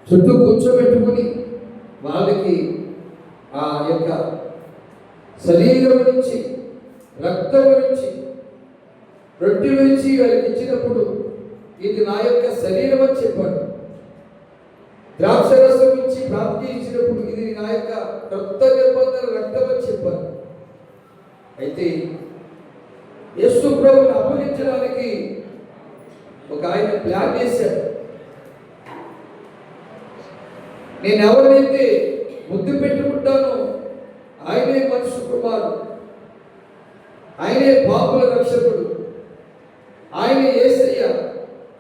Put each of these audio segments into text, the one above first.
చుట్టూ కూర్చోబెట్టుకుని వాళ్ళకి ఆ యొక్క శరీరం నుంచి, రక్తం నుంచి, రొట్టె నుంచి వాళ్ళకి ఇచ్చినప్పుడు ఇది నా యొక్క శరీరం అని చెప్పాడు. ద్రాక్షరసం ఇచ్చి ప్రాప్తి ఇచ్చినప్పుడు ఇది నా యొక్క క్రొత్త నిబంధన రక్తం అని చెప్పారు. అయితే యేసు ప్రభువుని అప్పగించడానికి ఒక ఆయన ప్లాన్ చేశాడు. నేను ఎవరినైతే ముద్దు పెట్టుకుంటానో ఆయనే మనుష్య కుమారుడు, ఆయనే పాపుల రక్షకుడు, ఆయనే యేసయ్య,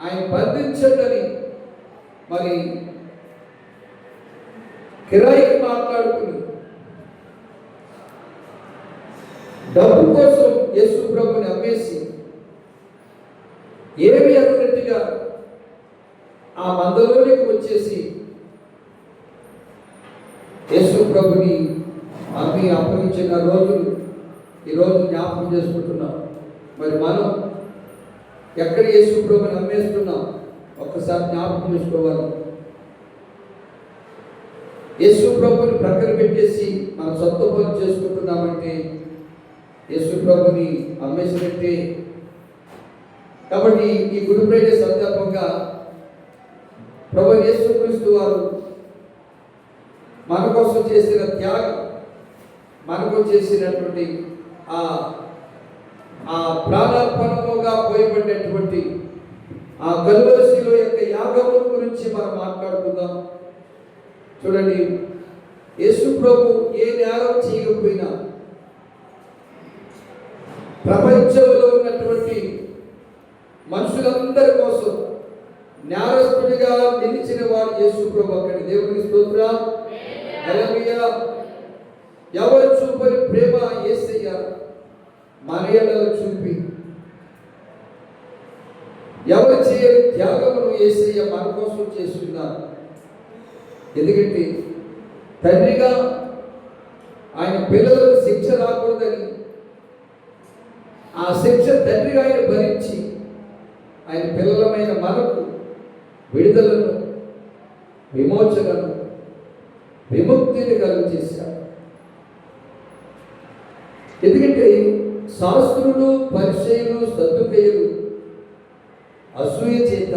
ఆయన బంధించండి మరి కిరాయికి మాట్లాడుకుని డబ్బు కోసం యేసు ప్రభుని అమ్మేసి ఏమి అన్నట్టుగా ఆ మందలోనికి వచ్చేసి యేసు ప్రభుని అమ్మి అప్పగించిన రోజులు ఈరోజు జ్ఞాపకం చేసుకుంటున్నాం. మరి మనం ఎక్కడ యేసు ప్రభుని అమ్మేస్తున్నాం ఒక్కసారి జ్ఞాపకం చేసుకోవాలి. యేసు ప్రభుని ప్రక్కన పెట్టేసి మనం సొంత పనులు చేసుకుంటున్నామంటే యేసు ప్రభుని అమ్మేసినట్టే. కాబట్టి ఈ గుడ్ ఫ్రైడే సందర్భంగా ప్రభు యేసుక్రీస్తు వారు మన కోసం చేసిన త్యాగం, మనకు చేసినటువంటి ఆ ప్రాణార్పణముగా పోయబడినటువంటి ఆ కల్వరి శిలువ యొక్క యాగము గురించి మనం మాట్లాడుకుందాం. చూడండి, యేసు ప్రభు ఏ నేరం చేయకపోయినా ప్రపంచంలో ఉన్నటువంటి మనుషులందరి కోసం నేరస్తుడిగా నిలిచిన వాడు యేసు ప్రభు. అక్కడ దేవునికి స్తోత్రం, హల్లెలూయా. ఎవరు చూపని ప్రేమ యేసయ్య మన ఎడల చూపి, ఎవరు చేయని త్యాగమును యేసయ్య మన కోసం చేస్తున్నారు. ఎందుకంటే తండ్రిగా ఆయన పిల్లలకు శిక్ష రాకూడదని ఆ శిక్ష తండ్రిగా ఆయన భరించి ఆయన పిల్లలమైన మనకు విడుదలను, విమోచనను, విముక్తిని కలుగు చేశారు. ఎందుకంటే శాస్త్రులు, పరిసయ్యులు, సద్దుకయ్యులు అసూయ చేత